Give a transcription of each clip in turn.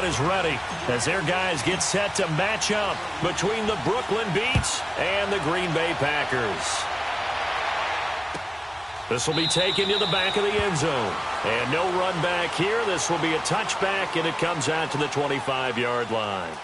crowd is ready as their guys get set to match up between the Brooklyn Beats and the Green Bay Packers. This will be taken to the back of the end zone. And no run back here. This will be a touchback, and it comes out to the 25-yard line.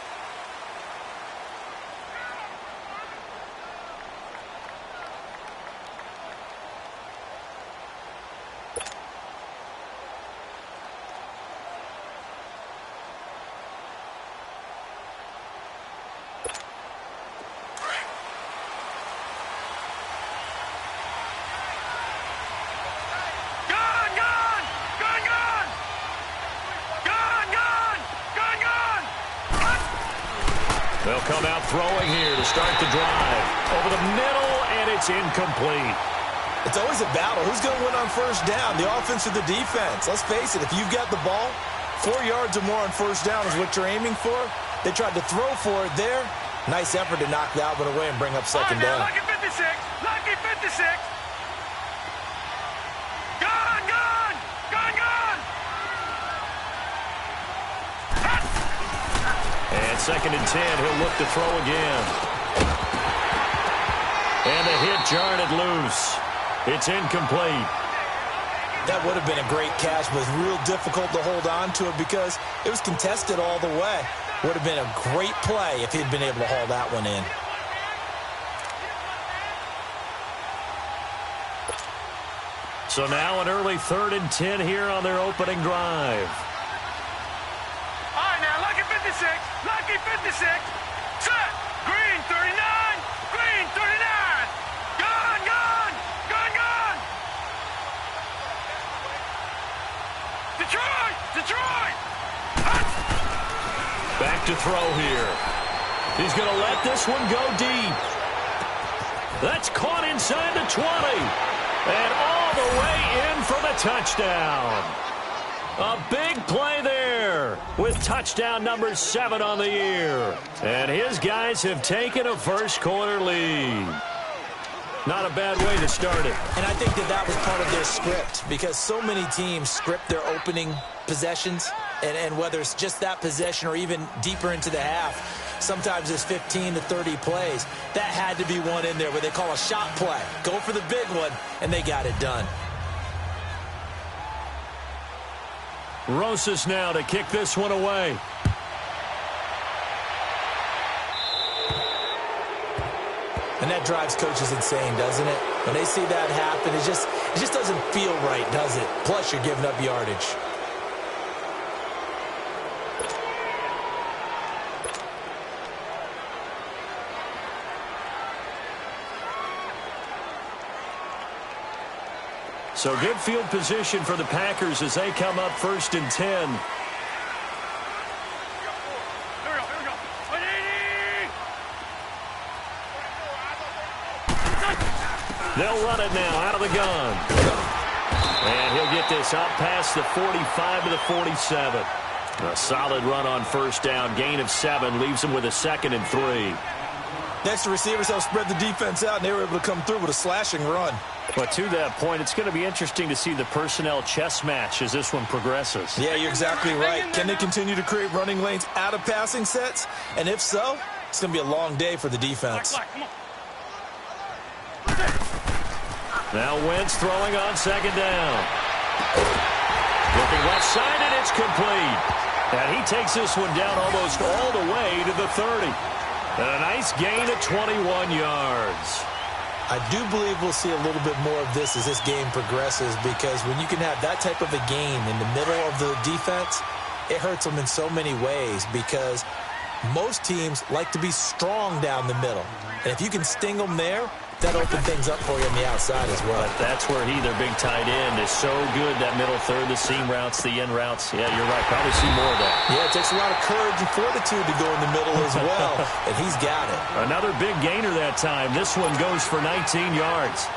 They'll come out throwing here to start the drive. Over the middle, and it's incomplete. It's always a battle. Who's going to win on first down, the offense or the defense? Let's face it, if you've got the ball, 4 yards or more on first down is what you're aiming for. They tried to throw for it there. Nice effort to knock that one away and bring up second down. Lucky 56. Lucky 56. Gone, gone, gone, gone. And 2nd and 10, he'll look to throw again. And the hit jarred it loose. It's incomplete. That would have been a great catch, but it was real difficult to hold on to it because it was contested all the way. Would have been a great play if he'd been able to haul that one in. So now an early 3rd and 10 here on their opening drive. All right, now, lucky 56. Lucky 56. Set. Green 39. Green 39. Gone, gone. Gone, gone. Detroit. Detroit. Back to throw here. He's going to let this one go deep. That's caught inside the 20. And all the way in for the touchdown. A big play there with touchdown number 7 on the year. And his guys have taken a first-quarter lead. Not a bad way to start it. And I think that was part of their script because so many teams script their opening possessions. And whether it's just that possession or even deeper into the half, sometimes it's 15 to 30 plays. That had to be one in there where they call a shot play. Go for the big one, and they got it done. Rosas now to kick this one away. And that drives coaches insane, doesn't it? When they see that happen, it just doesn't feel right, does it? Plus, you're giving up yardage. So good field position for the Packers as they come up 1st and 10. They'll run it now out of the gun. And he'll get this out past the 45 to the 47. A solid run on first down. Gain of 7 leaves him with a 2nd and 3. Next, the receivers help spread the defense out, and they were able to come through with a slashing run. But to that point, it's going to be interesting to see the personnel chess match as this one progresses. Yeah, you're exactly right. Can they continue to create running lanes out of passing sets? And if so, it's going to be a long day for the defense. Now Wentz throwing on 2nd down. Looking left side, and it's complete. And he takes this one down almost all the way to the 30. And a nice gain of 21 yards. I do believe we'll see a little bit more of this as this game progresses because when you can have that type of a gain in the middle of the defense, it hurts them in so many ways because most teams like to be strong down the middle. And if you can sting them there, that opens things up for you on the outside as well. But that's where their big tight end, is so good, that middle third, the seam routes, the end routes. Yeah, you're right. Probably see more of that. Yeah, it takes a lot of courage and fortitude to go in the middle as well, and he's got it. Another big gainer that time. This one goes for 19 yards.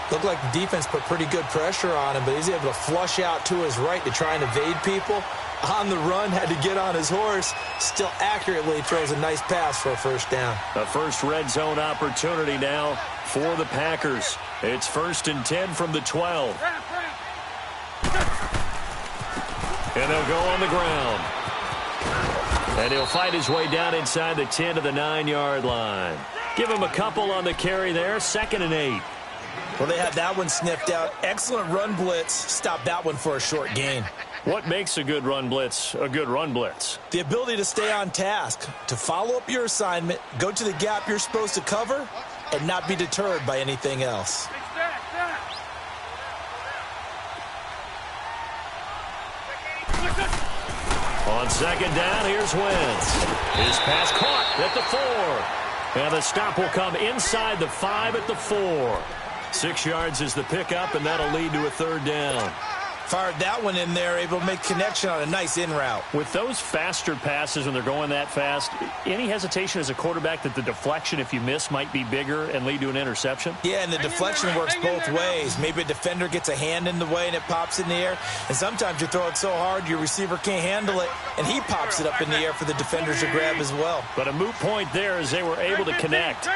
Looked like the defense put pretty good pressure on him, but he's able to flush out to his right to try and evade people. On the run, had to get on his horse. Still accurately throws a nice pass for a first down. A first red zone opportunity now for the Packers. It's 1st and 10 from the 12. And they'll go on the ground. And he'll fight his way down inside the 10 to the 9-yard line. Give him a couple on the carry there, 2nd and 8. Well, they had that one sniffed out. Excellent run blitz. Stop that one for a short gain. What makes a good run blitz a good run blitz? The ability to stay on task, to follow up your assignment, go to the gap you're supposed to cover, and not be deterred by anything else. On 2nd down, here's Wentz. His pass caught at the 4. And the stop will come inside the 5 at the 4. 6 yards is the pickup, and that'll lead to a 3rd down. Fired that one in there, able to make connection on a nice in route. With those faster passes when they're going that fast, any hesitation as a quarterback that the deflection, if you miss, might be bigger and lead to an interception? Yeah, and the deflection works both ways. Maybe a defender gets a hand in the way and it pops in the air. And sometimes you throw it so hard your receiver can't handle it, and he pops it up in the air for the defenders to grab as well. But a moot point there as they were able to connect.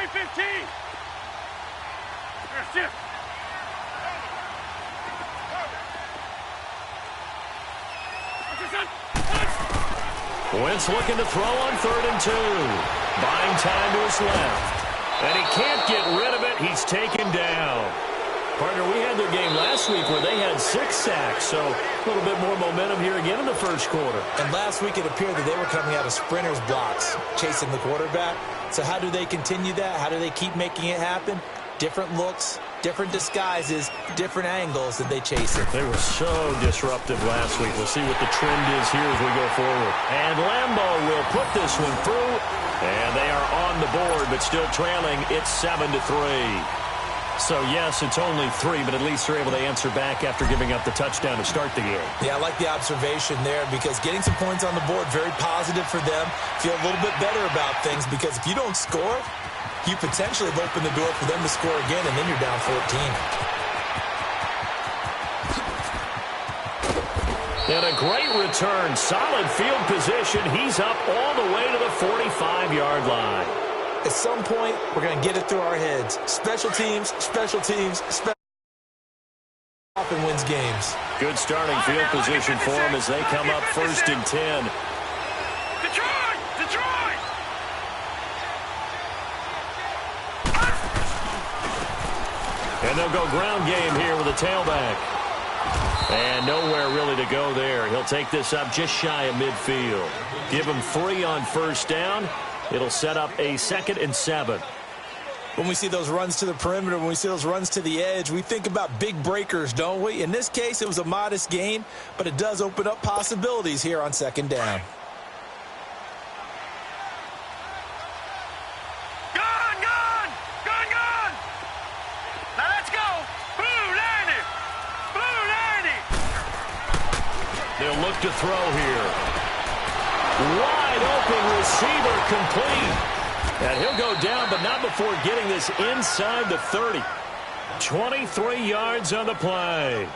Wentz looking to throw on 3rd and 2. Buying time to his left. And he can't get rid of it. He's taken down. Partner, we had their game last week where they had 6 sacks, so a little bit more momentum here again in the first quarter. And last week it appeared that they were coming out of sprinters blocks, chasing the quarterback. So how do they continue that? How do they keep making it happen? Different looks, different disguises, different angles that they chase it. They were so disruptive last week. We'll see what the trend is here as we go forward. And Lambo will put this one through. And they are on the board, but still trailing. It's 7-3. So, yes, it's only 3, but at least they're able to answer back after giving up the touchdown to start the game. Yeah, I like the observation there because getting some points on the board, very positive for them. Feel a little bit better about things because if you don't score, you potentially have opened the door for them to score again, and then you're down 14. And a great return. Solid field position. He's up all the way to the 45-yard line. At some point, we're going to get it through our heads. Special teams, often wins games. Good starting field position for them as they come up 1st and 10. Detroit! And they'll go ground game here with a tailback. And nowhere really to go there. He'll take this up just shy of midfield. Give him 3 on 1st down. It'll set up a 2nd and 7. When we see those runs to the perimeter, when we see those runs to the edge, we think about big breakers, don't we? In this case, it was a modest gain, but it does open up possibilities here on 2nd down. They'll look to throw here. Wide open receiver complete. And he'll go down, but not before getting this inside the 30. 23 yards on the play.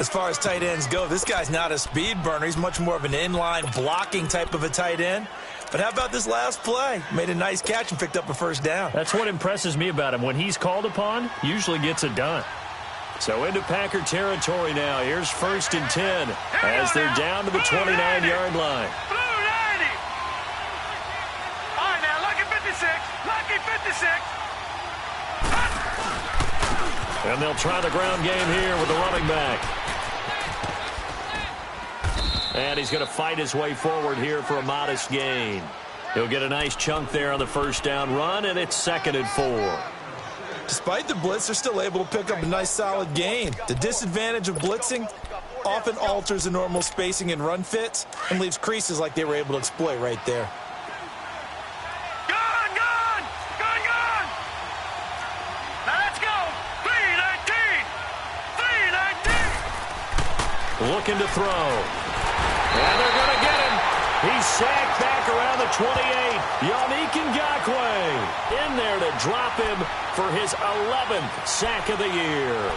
As far as tight ends go, this guy's not a speed burner. He's much more of an inline blocking type of a tight end. But how about this last play? Made a nice catch and picked up a 1st down. That's what impresses me about him. When he's called upon, usually gets it done. So into Packer territory now. Here's 1st and 10 as they're down to the 29-yard line. Blue 90. All right, now, lucky 56. Lucky 56. And they'll try the ground game here with the running back. And he's going to fight his way forward here for a modest gain. He'll get a nice chunk there on the 1st down run, and it's 2nd and 4. Despite the blitz, they're still able to pick up a nice solid gain. The disadvantage of blitzing often alters the normal spacing and run fits and leaves creases like they were able to exploit right there. Gone! Now let's go. 319. Looking to throw. And they're going to get him. He's sacked back around the 28. Yannick Ngakoue in there to drop him for his 11th sack of the year.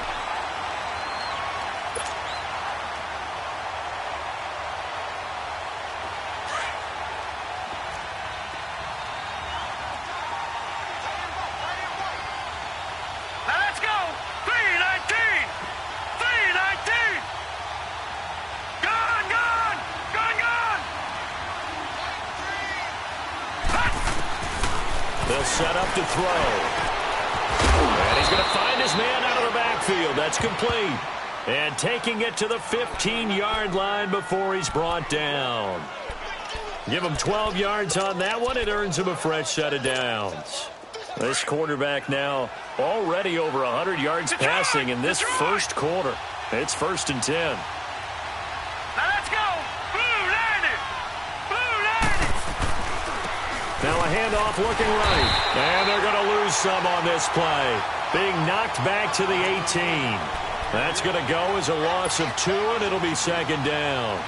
Let's go. 319. Gone. They'll set up to throw. And he's going to find his man out of the backfield. That's complete. And taking it to the 15-yard line before he's brought down. Give him 12 yards on that one. It earns him a fresh set of downs. This quarterback now already over 100 yards passing in this first quarter. It's 1st and 10. Now let's go. Blue landed. Blue landed. Now a handoff looking right. And they're going to lose some on this play. Being knocked back to the 18. That's going to go as a loss of 2, and it'll be 2nd down.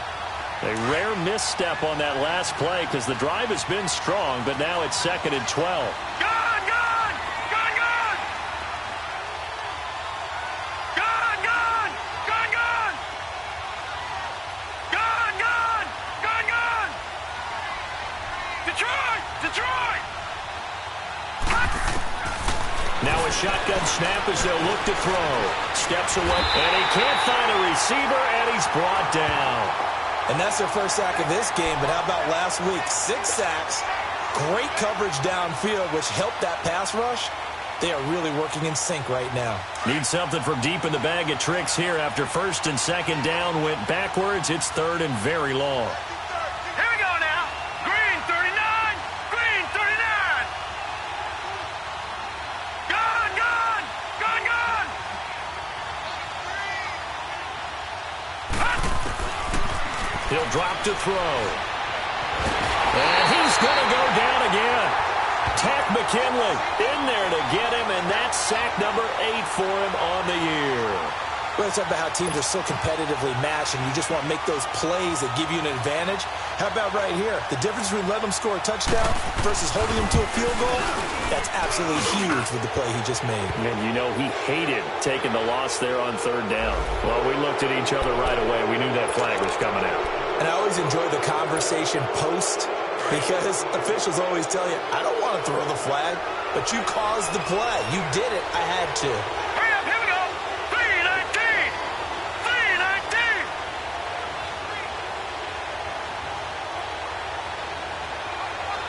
A rare misstep on that last play because the drive has been strong, but now it's 2nd and 12. Gone, gone. Gone, gone. Gone, gone. Gone, gone. Gone, gone. Gone, gone. Detroit. Detroit. Now a shotgun snap as they'll look to throw. Steps away, and he can't find a receiver, and he's brought down. And that's their first sack of this game, but how about last week? 6 sacks, great coverage downfield, which helped that pass rush. They are really working in sync right now. Need something from deep in the bag of tricks here after 1st and 2nd down went backwards. It's 3rd and very long. Here we go now. Green 39. Green 39. Gone, gone. Gone, gone. He'll drop to throw. And he's going to go down again. Tack McKinley in there to get him, and that's sack number 8 for him on the year. Well, it's about how teams are so competitively matched, and you just want to make those plays that give you an advantage. How about right here? The difference between letting them score a touchdown versus holding them to a field goal, that's absolutely huge with the play he just made. And you know he hated taking the loss there on 3rd down. Well, we looked at each other right away. We knew that flag was coming out. And I always enjoy the conversation post because officials always tell you, I don't want to throw the flag, but you caused the play. You did it. I had to. Hurry up, here we go. 319. 319.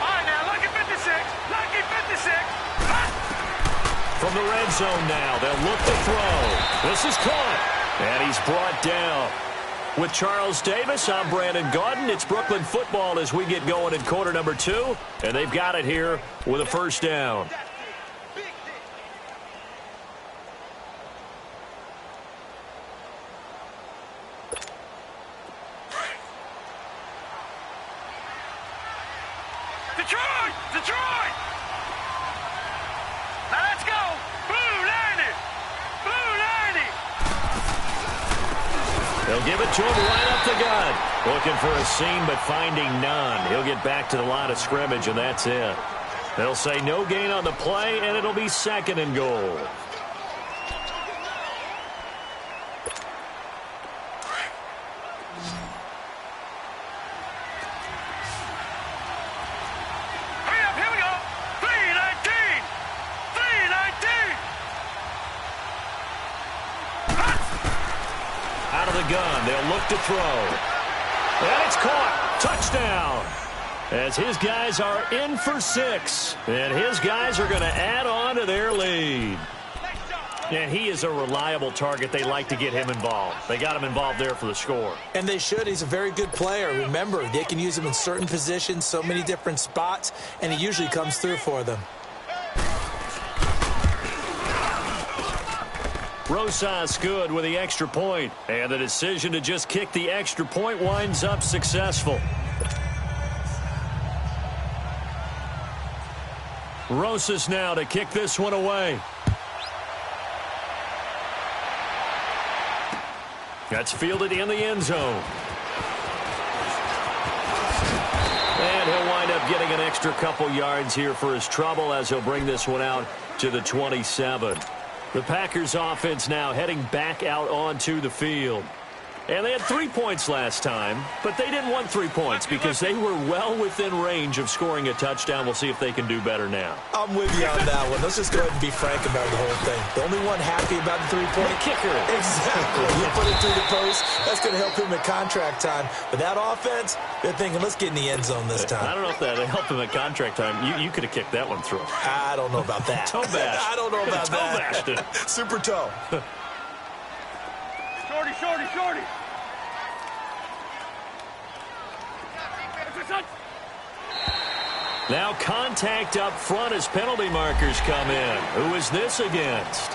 All right, now, lucky 56. Lucky 56. From the red zone now, they'll look to throw. This is caught, and he's brought down. With Charles Davis, I'm Brandon Gaudin. It's Brooklyn football as we get going in quarter number 2, and they've got it here with a 1st down. Detroit! Detroit! Now let's go! Blue landed! Blue landed! They'll give it to him right up the gut. Looking for a seam, but finding none. He'll get back to the line of scrimmage, and that's it. They'll say no gain on the play, and it'll be 2nd and goal. Hurry up, here we go! 319! 319! Out of the gun, they'll look to throw. And it's caught. Touchdown. As his guys are in for 6. And his guys are going to add on to their lead. And he is a reliable target. They like to get him involved. They got him involved there for the score. And they should. He's a very good player. Remember, they can use him in certain positions, so many different spots, and he usually comes through for them. Rosas good with the extra point. And the decision to just kick the extra point winds up successful. Rosas now to kick this one away. That's fielded in the end zone. And he'll wind up getting an extra couple yards here for his trouble as he'll bring this one out to the 27. The Packers offense now heading back out onto the field. And they had 3 points last time, but they didn't want 3 points because they were well within range of scoring a touchdown. We'll see if they can do better now. I'm with you on that one. Let's just go ahead and be frank about the whole thing. The only one happy about the 3-point? The kicker. Exactly. You put it through the post, that's going to help him at contract time. But that offense, they're thinking, let's get in the end zone this time. I don't know if that helped him at contract time. You could have kicked that one through. I don't know about that. Toe bash. I don't know about toe that. bashed. Super toe. Shorty. Now contact up front as penalty markers come in. Who is this against?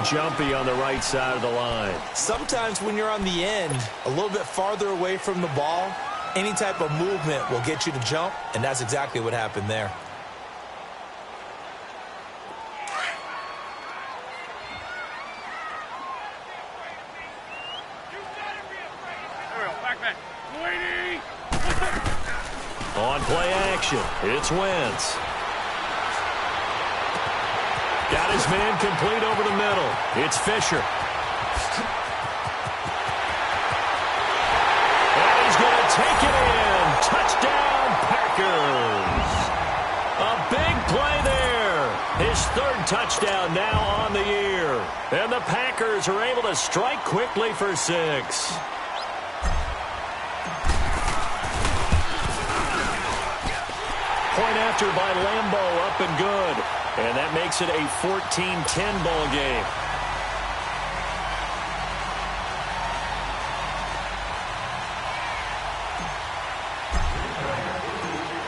Jumpy on the right side of the line. Sometimes when you're on the end, a little bit farther away from the ball, any type of movement will get you to jump, and that's exactly what happened there. On play action, it's Wentz. Got his man complete over the middle. It's Fisher. And he's going to take it in. Touchdown, Packers. A big play there. His third touchdown now on the year. And the Packers are able to strike quickly for 6. Point after by Lambeau, up and good. And that makes it a 14-10 ball game.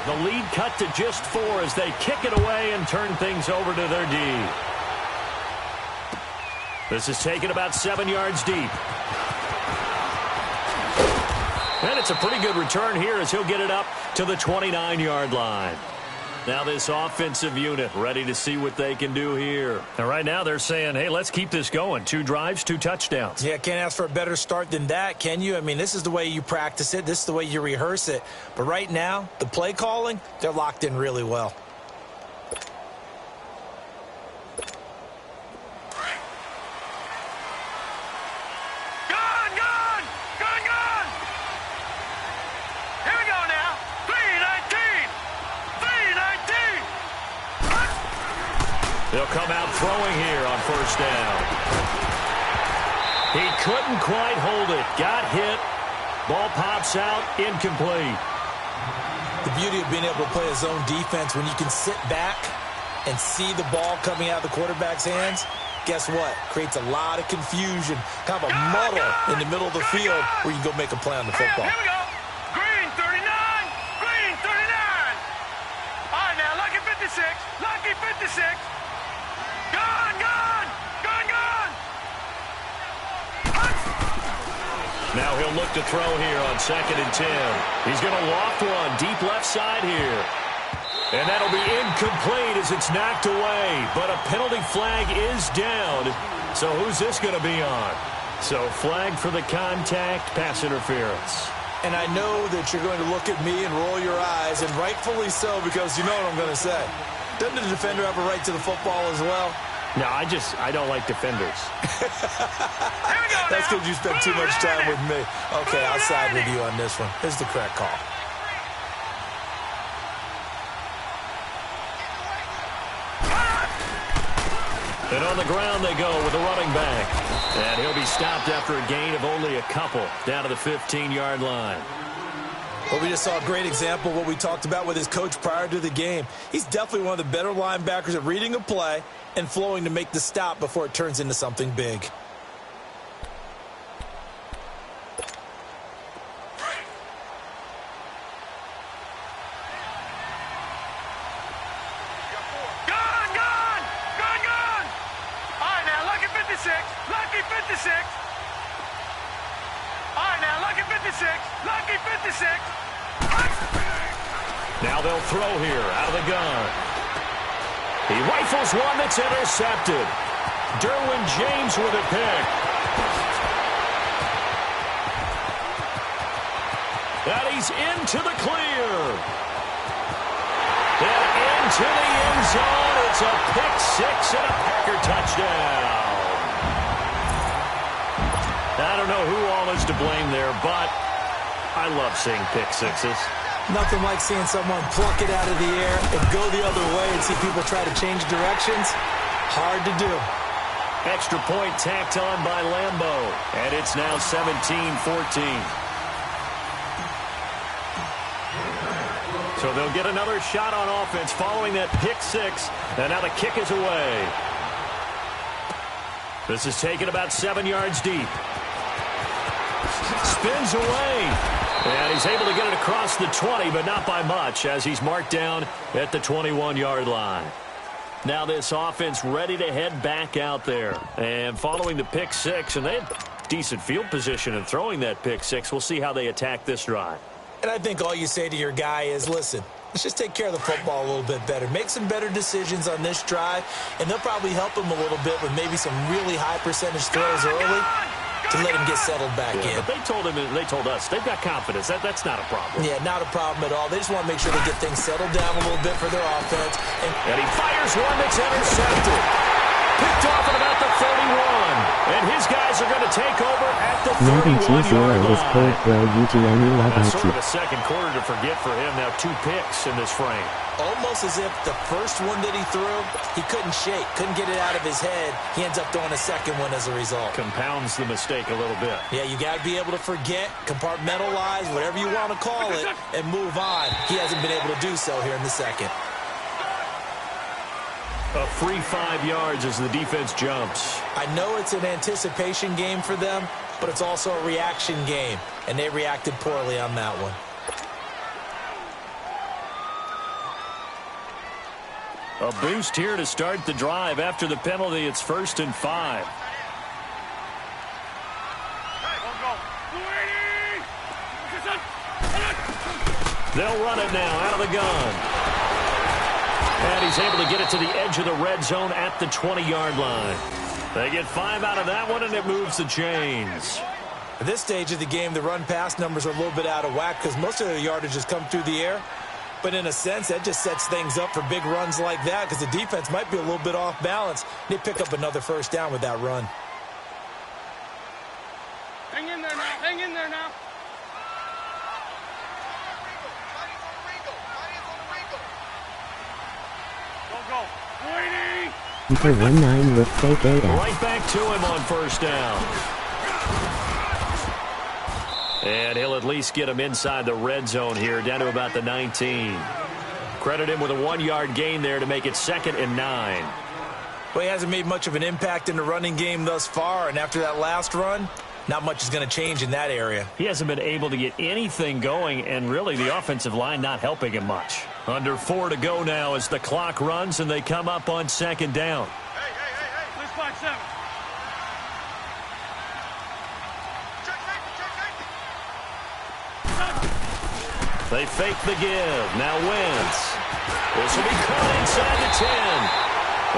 The lead cut to just 4 as they kick it away and turn things over to their D. This is taken about 7 yards deep. And it's a pretty good return here as he'll get it up to the 29-yard line. Now this offensive unit ready to see what they can do here. And right now they're saying, hey, let's keep this going. 2 drives, 2 touchdowns. Yeah, can't ask for a better start than that, can you? I mean, this is the way you practice it. This is the way you rehearse it. But right now, the play calling, they're locked in really well. They'll come out throwing here on first down. He couldn't quite hold it. Got hit. Ball pops out. Incomplete. The beauty of being able to play a zone defense when you can sit back and see the ball coming out of the quarterback's hands, guess what? Creates a lot of confusion, kind of a muddle in the middle of the field where you can go make a play on the football. Here we go. Green 39. Green 39. All right, now, Lucky 56. Lucky 56. Gone! Now he'll look to throw here on 2nd and 10. He's going to loft one deep left side here. And that'll be incomplete as it's knocked away. But a penalty flag is down. So who's this going to be on? So flag for the contact, pass interference. And I know that you're going to look at me and roll your eyes, and rightfully so, because you know what I'm going to say. Doesn't the defender have a right to the football as well? No, I don't like defenders. That's because you spent too much time with me. Okay, I'll side with you on this one. Here's the correct call. And on the ground they go with a running back. And he'll be stopped after a gain of only a couple down to the 15-yard line. Well, we just saw a great example of what we talked about with his coach prior to the game. He's definitely one of the better linebackers at reading a play and flowing to make the stop before it turns into something big. Lucky 56. All right, now, Lucky 56. Lucky 56. Now they'll throw here out of the gun. He rifles one that's intercepted. Derwin James with a pick. And he's into the clear. And into the end zone. It's a pick six and a Packer touchdown. I don't know who all was to blame there, but I love seeing pick sixes. Nothing like seeing someone pluck it out of the air and go the other way and see people try to change directions. Hard to do. Extra point tacked on by Lambo, and it's now 17-14. So they'll get another shot on offense following that pick six, and now the kick is away. This is taken about 7 yards deep. Spins away, and he's able to get it across the 20, but not by much, as he's marked down at the 21-yard line. Now this offense ready to head back out there. And following the pick six, and they had decent field position in throwing that pick six. We'll see how they attack this drive. And I think all you say to your guy is, listen, let's just take care of the football a little bit better. Make some better decisions on this drive, and they'll probably help him a little bit with maybe some really high percentage throws early to let him get settled back in. But they told us they've got confidence. That's not a problem. Yeah, not a problem at all. They just want to make sure they get things settled down a little bit for their offense. And he fires one that's intercepted. Picked off at about the 31. And his guys are going to take over at the 31-yard line. Sort of a second quarter to forget for him. Now 2 picks in this frame. Almost as if the first one that he threw, he couldn't shake, couldn't get it out of his head. He ends up throwing a second one as a result. Compounds the mistake a little bit. Yeah, you got to be able to forget, compartmentalize, whatever you want to call it, and move on. He hasn't been able to do so here in the second. A free 5 yards as the defense jumps. I know it's an anticipation game for them, but it's also a reaction game, and they reacted poorly on that one. A boost here to start the drive. After the penalty, it's 1st and 5. They'll run it now out of the gun. And he's able to get it to the edge of the red zone at the 20-yard line. They get 5 out of that one, and it moves the chains. At this stage of the game, the run-pass numbers are a little bit out of whack because most of their yardage has come through the air. But in a sense, that just sets things up for big runs like that because the defense might be a little bit off balance. They pick up another first down with that run. Hang in there now. Hang in there now. Go. Waiting. For 1-9 with fake data. Right back to him on first down. And he'll at least get him inside the red zone here, down to about the 19. Credit him with a 1-yard gain there to make it 2nd and 9. Well, he hasn't made much of an impact in the running game thus far, and after that last run, not much is going to change in that area. He hasn't been able to get anything going, and really the offensive line not helping him much. Under 4 to go now as the clock runs, and they come up on 2nd down. Hey. Let's find 7. They fake the give. Now Wentz. This will be caught inside the 10.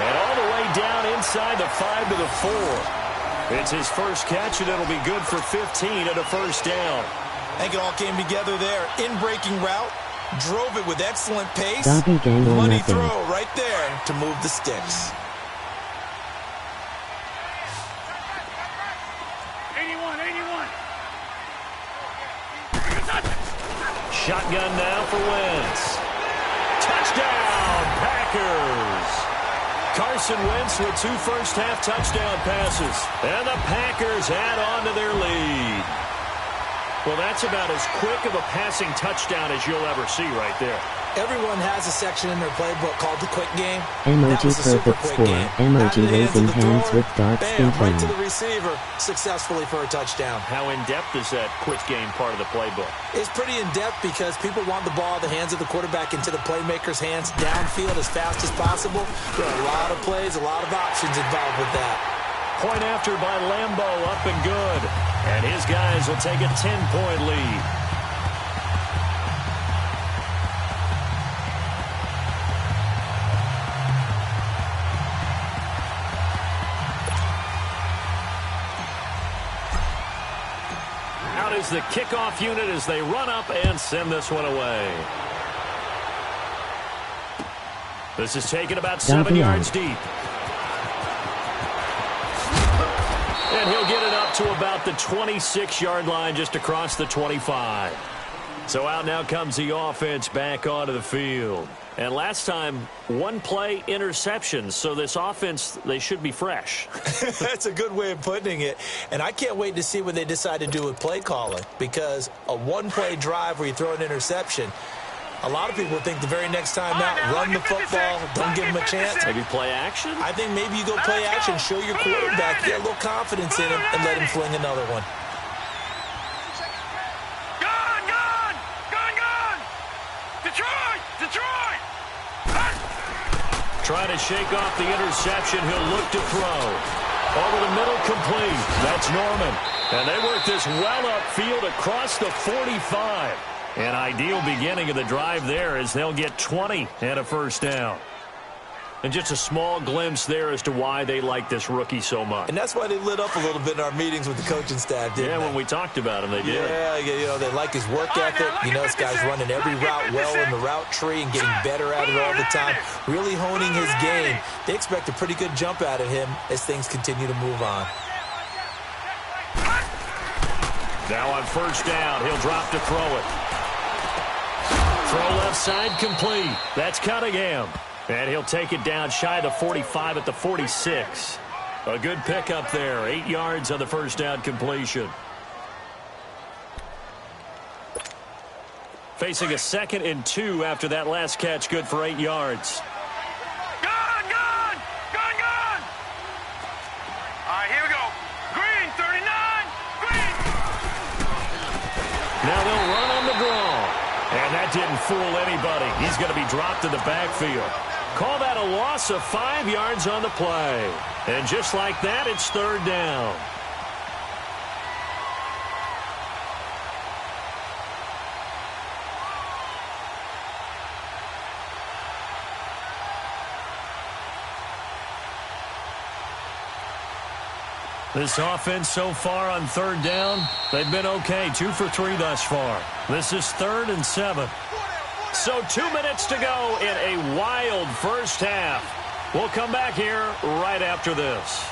And all the way down inside the 5 to the 4. It's his first catch, and it'll be good for 15 at a first down. I think it all came together there. In-breaking route. Drove it with excellent pace. Money throw right there to move the sticks. 81. Shotgun now for Wentz. Touchdown, Packers. Carson Wentz with 2 first-half touchdown passes. And the Packers add on to their lead. Well, that's about as quick of a passing touchdown as you'll ever see right there. Everyone has a section in their playbook called the quick game. Emoji perfect score. Emoji raising hands with darts Bam, right confirmed. to the receiver, successfully for a touchdown. How in-depth is that quick game part of the playbook? It's pretty in-depth because people want the ball out of the hands of the quarterback into the playmaker's hands downfield as fast as possible. There are a lot of plays, a lot of options involved with that. Point after by Lambo, up and good. And his guys will take a 10-point lead. Out is the kickoff unit as they run up and send this one away. This is taken about 7 yards deep. And he'll get it up to about the 26-yard line, just across the 25. So out now comes the offense back onto the field. And last time, one play interceptions. So this offense, they should be fresh. That's a good way of putting it. And I can't wait to see what they decide to do with play calling, because a one-play drive where you throw an interception, a lot of people think the very next time out, run the football, don't give them a chance. Maybe play action? I think maybe you go play action, show your quarterback, get a little confidence in him, and let him fling another one. Detroit! Trying to shake off the interception. He'll look to throw. Over the middle, complete. That's Norman. And they work this well upfield across the 45. An ideal beginning of the drive there, as they'll get 20 and a first down. And just a small glimpse there as to why they like this rookie so much. And that's why they lit up a little bit in our meetings with the coaching staff, didn't they? When we talked about him, they did. Yeah, you know, they like his work ethic. You know, this guy's running every route well in the route tree and getting better at it all the time, really honing his game. They expect a pretty good jump out of him as things continue to move on. Now on first down, he'll drop to throw it. Throw left side, complete. That's Cunningham. And he'll take it down shy of the 45 at the 46. A good pickup there. 8 yards on the first down completion. Facing a 2nd and 2 after that last catch. Good for 8 yards. Gone! All right, here we go. Green, 39. Green. Now they'll run on the draw. And that didn't fool anybody. He's going to be dropped in the backfield. Call that a loss of 5 yards on the play. And just like that, it's third down. This offense so far on third down, they've been okay. 2 for 3 thus far. This is 3rd and 7. So 2 minutes to go in a wild first half. We'll come back here right after this.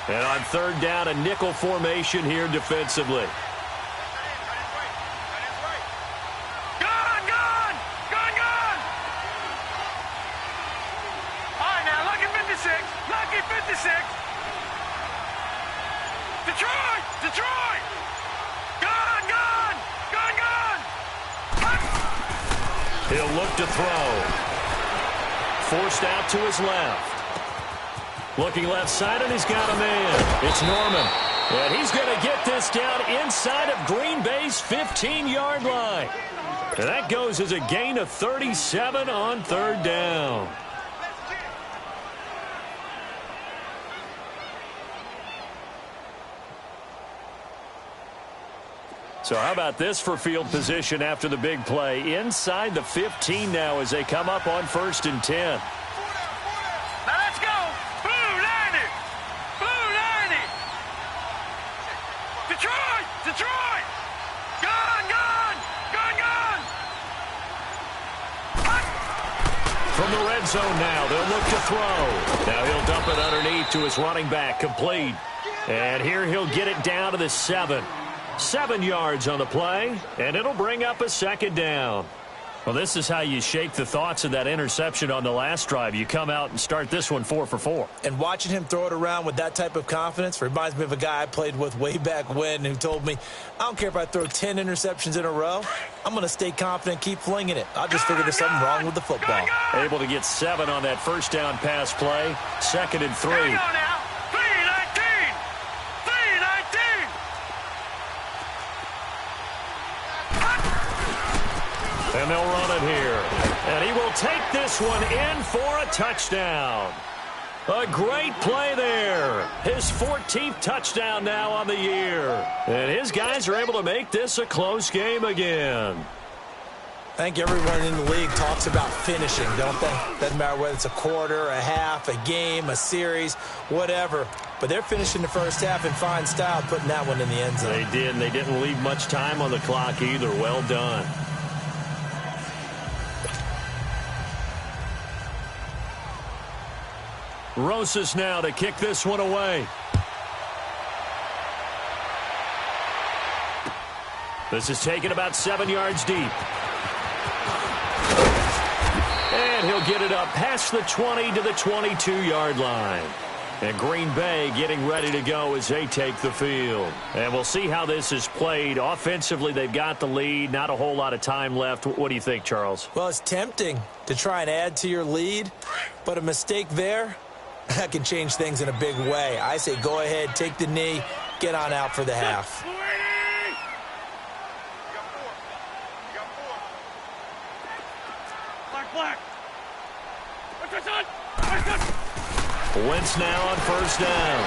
And on third down, a nickel formation here defensively. Detroit! Gone! He'll look to throw. Forced out to his left. Looking left side, and he's got a man. It's Norman. And he's going to get this down inside of Green Bay's 15-yard line. And that goes as a gain of 37 on third down. So how about this for field position after the big play? Inside the 15 now as they come up on 1st and 10. Now let's go. Blue 90. Blue 90. Detroit. Gone. From the red zone now, they'll look to throw. Now he'll dump it underneath to his running back, complete. And here he'll get it down to the 7. 7 yards on the play, and it'll bring up a 2nd down. Well, this is how you shake the thoughts of that interception on the last drive. You come out and start this one 4 for 4. And watching him throw it around with that type of confidence reminds me of a guy I played with way back when who told me, I don't care if I throw 10 interceptions in a row, I'm going to stay confident, keep flinging it. I just figured there's something wrong with the football. Able to get 7 on that first down pass play. 2nd and 3. And they'll run it here. And he will take this one in for a touchdown. A great play there. His 14th touchdown now on the year. And his guys are able to make this a close game again. I think everyone in the league talks about finishing, don't they? Doesn't matter whether it's a quarter, a half, a game, a series, whatever. But they're finishing the first half in fine style, putting that one in the end zone. They did, and they didn't leave much time on the clock either. Well done. Rosas now to kick this one away. This is taken about 7 yards deep. And he'll get it up past the 20 to the 22-yard line. And Green Bay getting ready to go as they take the field. And we'll see how this is played. Offensively, they've got the lead. Not a whole lot of time left. What do you think, Charles? Well, it's tempting to try and add to your lead, but a mistake there, that can change things in a big way. I say go ahead, take the knee, get on out for the half. Black. Wentz now on first down.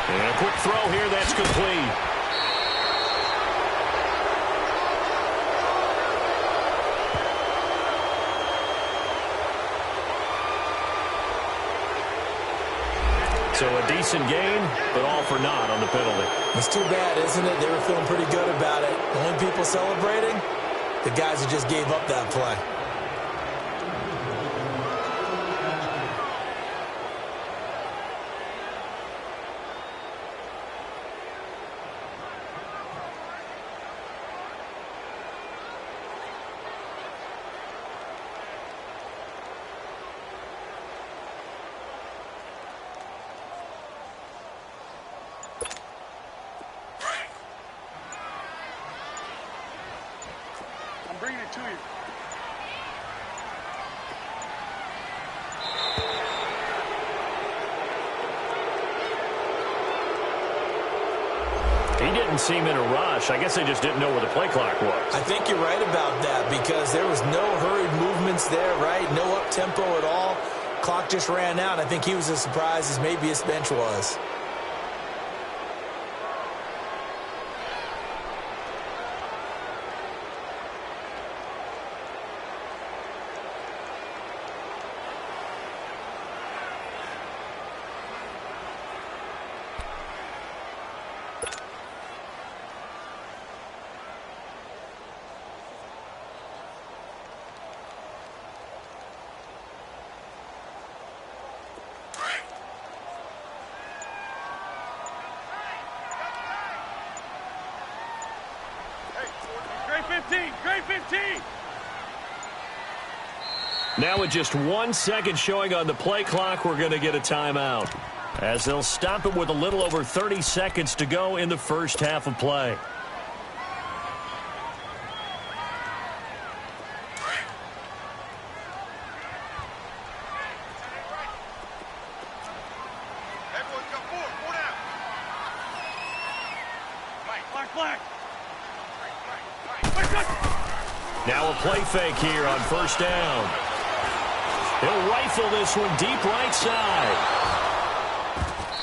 And a quick throw here, that's complete. So a decent game, but all for naught on the penalty. It's too bad, isn't it? They were feeling pretty good about it. The only people celebrating, the guys who just gave up that play. Bringing it to you. He didn't seem in a rush. I guess they just didn't know where the play clock was. I think you're right about that because there was no hurried movements there, right? No up-tempo at all. Clock just ran out. I think he was as surprised as maybe his bench was. Grade 15. Now with just 1 second showing on the play clock, we're going to get a timeout, as they'll stop it with a little over 30 seconds to go in the first half of play. Now a play fake here on first down. He'll rifle this one deep right side.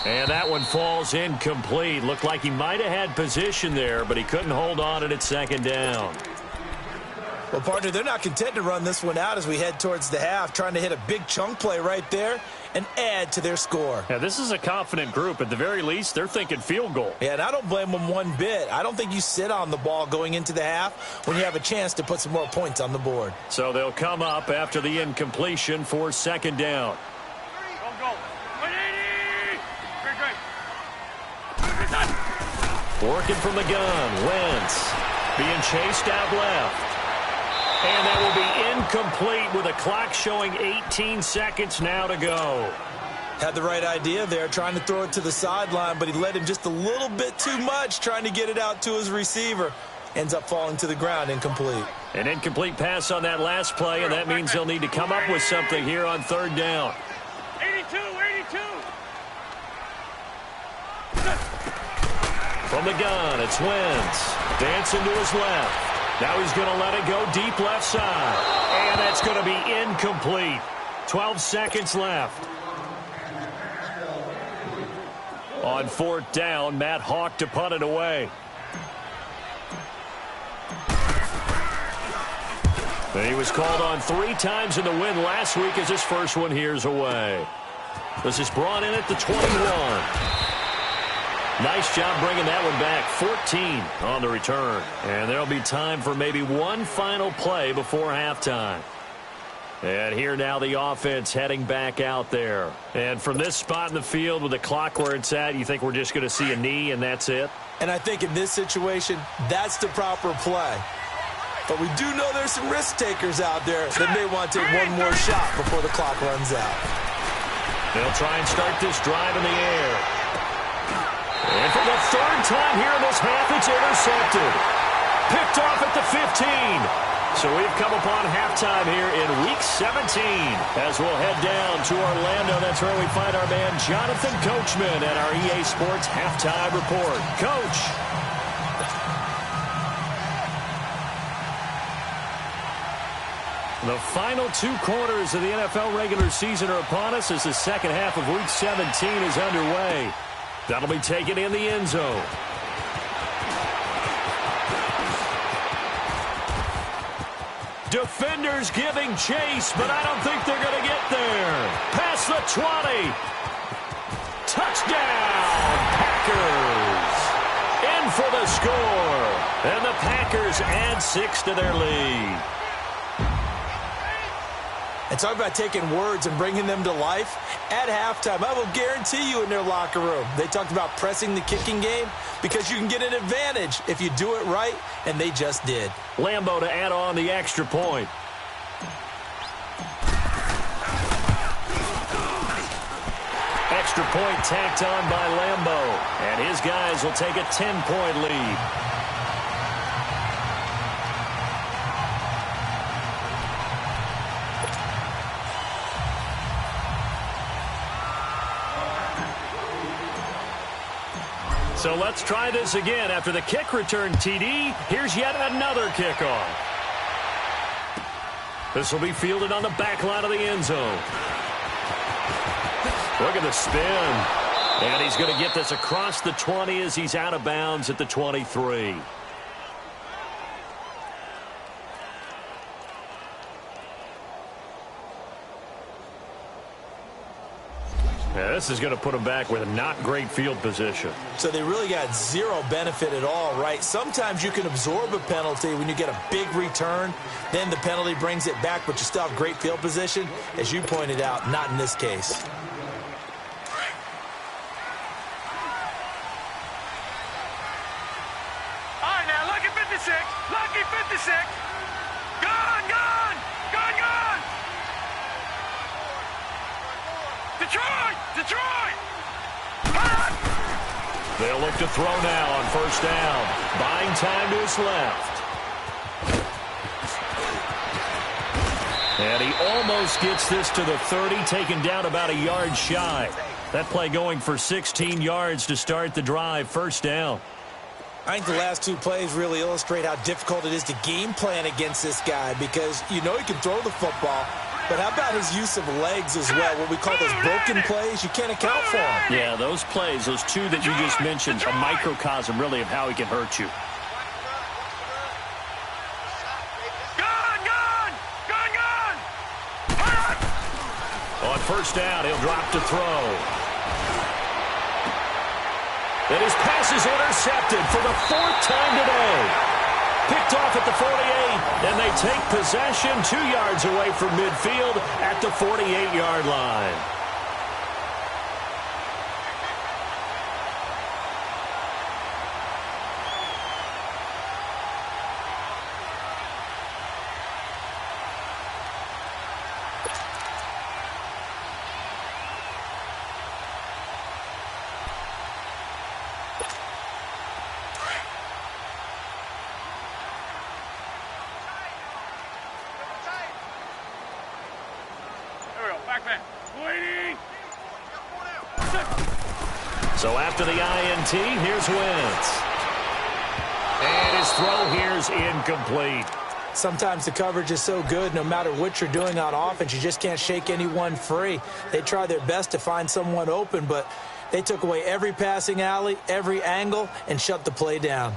And that one falls incomplete. Looked like he might have had position there, but he couldn't hold on at second down. Well, partner, they're not content to run this one out as we head towards the half, trying to hit a big chunk play right there and add to their score. Yeah, this is a confident group. At the very least, they're thinking field goal. Yeah, and I don't blame them one bit. I don't think you sit on the ball going into the half when you have a chance to put some more points on the board. So they'll come up after the incompletion for second down. Go. 180. Great. Working from the gun, Wentz being chased out left. And that will be incomplete with a clock showing 18 seconds now to go. Had the right idea there, trying to throw it to the sideline, but he led him just a little bit too much, trying to get it out to his receiver. Ends up falling to the ground, incomplete. An incomplete pass on that last play, and that means they'll need to come up with something here on third down. 82. From the gun, it's Wentz. Dancing to his left. Now he's going to let it go deep left side. And that's going to be incomplete. 12 seconds left. On fourth down, Matt Hawk to punt it away. And he was called on 3 times in the win last week as his first one here's away. This is brought in at the 21. Nice job bringing that one back. 14 on the return. And there'll be time for maybe one final play before halftime. And here now the offense heading back out there. And from this spot in the field with the clock where it's at, you think we're just going to see a knee and that's it? And I think in this situation, that's the proper play. But we do know there's some risk takers out there that may want to take one more shot before the clock runs out. They'll try and start this drive in the air. And for the third time here in this half, it's intercepted. Picked off at the 15. So we've come upon halftime here in Week 17. As we'll head down to Orlando, that's where we find our man Jonathan Coachman at our EA Sports Halftime Report. Coach. The final 2 quarters of the NFL regular season are upon us as the second half of Week 17 is underway. That'll be taken in the end zone. Defenders giving chase, but I don't think they're going to get there. Past the 20. Touchdown, Packers. In for the score. And the Packers add 6 to their lead. And talk about taking words and bringing them to life. At halftime, I will guarantee you in their locker room, they talked about pressing the kicking game because you can get an advantage if you do it right, and they just did. Lambo to add on the extra point. Extra point tacked on by Lambo, and his guys will take a 10-point lead. So let's try this again. After the kick return TD, here's yet another kickoff. This will be fielded on the back line of the end zone. Look at the spin. And he's going to get this across the 20 as he's out of bounds at the 23. Yeah, this is going to put them back with a not great field position. So they really got zero benefit at all, right? Sometimes you can absorb a penalty when you get a big return. Then the penalty brings it back, but you still have great field position. As you pointed out, not in this case. All right, now, lucky 56. Lucky 56. Gone, gone. Gone, gone. Detroit! Detroit! They'll look to throw now on first down. Buying time to his left. And he almost gets this to the 30, taken down about a yard shy. That play going for 16 yards to start the drive, first down. I think the last 2 plays really illustrate how difficult it is to game plan against this guy because you know he can throw the football. But how about his use of legs as well? What we call those broken plays, you can't account for them. Yeah, those plays, those 2 that you just mentioned, a microcosm really of how he can hurt you. Gone, gone. Gone, gone. On first down, he'll drop to throw. And his pass is intercepted for the 4th time today. Picked off at the 48, and they take possession 2 yards away from midfield at the 48-yard line. So after the INT, here's Wentz. And his throw here's incomplete. Sometimes the coverage is so good, no matter what you're doing on offense, you just can't shake anyone free. They try their best to find someone open, but they took away every passing alley, every angle, and shut the play down.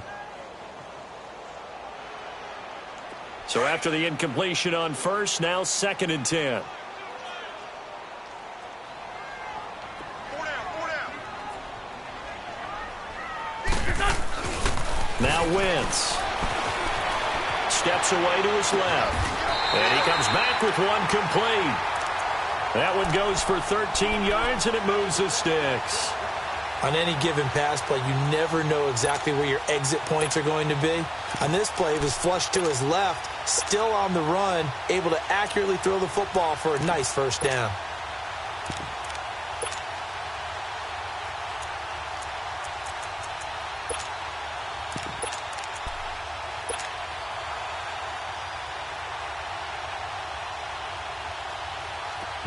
So after the incompletion on first, now 2nd and 10. Now Wentz steps away to his left. And he comes back with one complete. That one goes for 13 yards, and it moves the sticks. On any given pass play, you never know exactly where your exit points are going to be. On this play, it was flushed to his left, still on the run, able to accurately throw the football for a nice first down.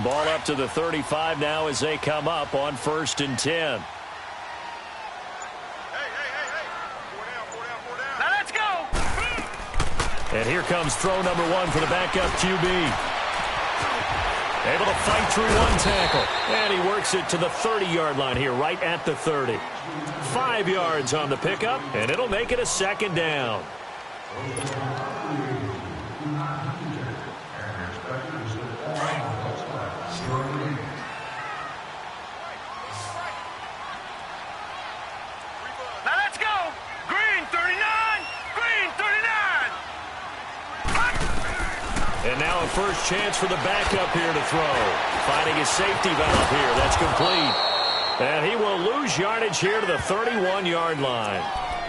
Ball up to the 35 now as they come up on 1st and 10. Now let's go. And here comes throw number 1 for the backup QB. Able to fight through one tackle. And he works it to the 30-yard line here, right at the 30. 5 yards on the pickup, and it'll make it a 2nd down. Now let's go. Green 39. Green 39. And now a first chance for the backup here to throw. Finding his safety valve here. That's complete. And he will lose yardage here to the 31-yard line.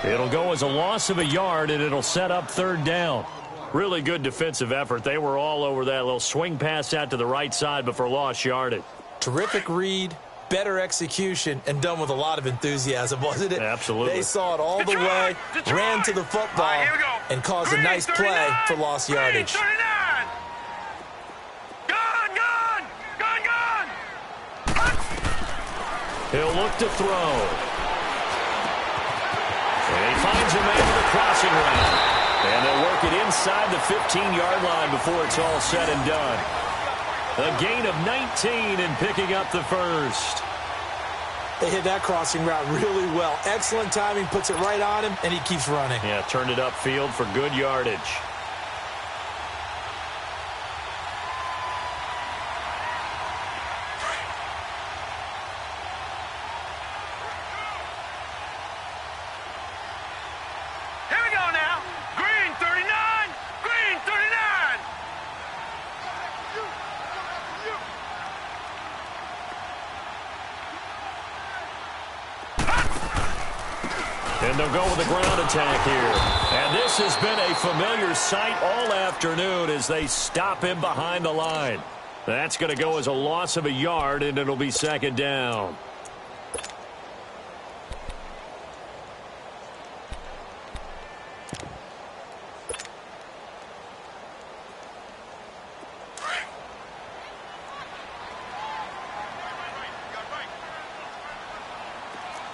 It'll go as a loss of a yard, and it'll set up 3rd down. Really good defensive effort. They were all over that little swing pass out to the right side, but for lost yardage. Terrific read, better execution, and done with a lot of enthusiasm, wasn't it? Absolutely. They saw it all the way, ran to the football, and caused a nice play for lost yardage. 39. Gone. He'll look to throw. And he finds a man to the crossing route. And they'll work it inside the 15-yard line before it's all said and done. A gain of 19 and picking up the first. They hit that crossing route really well. Excellent timing, puts it right on him, and he keeps running. Yeah, turned it upfield for good yardage. Here we go now. Green 39. Green 39. And they'll go with the ground attack here. And this has been a familiar sight all afternoon as they stop him behind the line. That's going to go as a loss of a yard, and it'll be 2nd down.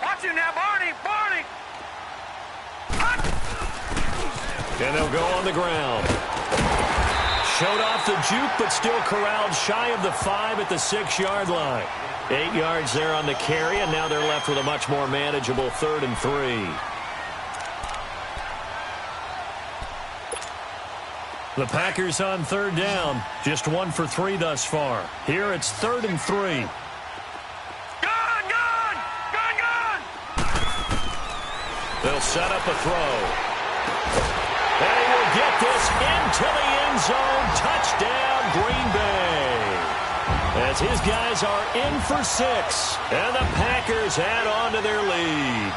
Watch him now, Barney. And they'll go on the ground. Showed off the juke, but still corralled shy of the 5 at the 6-yard line. 8 yards there on the carry, and now they're left with a much more manageable 3rd and 3. The Packers on 3rd down. Just 1 for 3 thus far. Here it's 3rd and 3. Gone. They'll set up a throw. And he will get this into the end zone. Touchdown, Green Bay. As his guys are in for 6. And the Packers add on to their lead.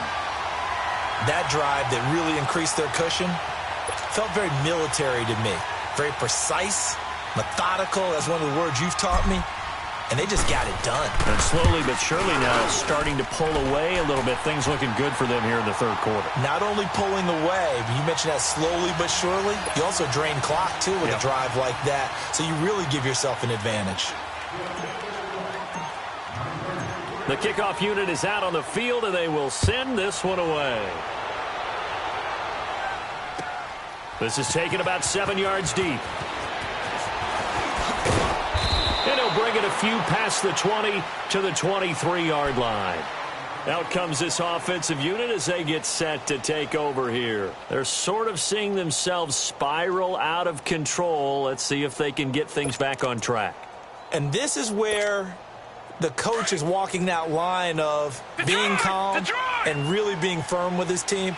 That drive that really increased their cushion felt very military to me. Very precise, methodical. That's one of the words you've taught me. And they just got it done. And slowly but surely now starting to pull away a little bit. Things looking good for them here in the 3rd quarter. Not only pulling away, but you mentioned that slowly but surely. You also drain clock, too, with a drive like that. So you really give yourself an advantage. The kickoff unit is out on the field, and they will send this one away. This is taken about 7 yards deep. And he'll bring it a few past the 20 to the 23-yard line. Out comes this offensive unit as they get set to take over here. They're sort of seeing themselves spiral out of control. Let's see if they can get things back on track. And this is where the coach is walking that line of being calm and really being firm with his team.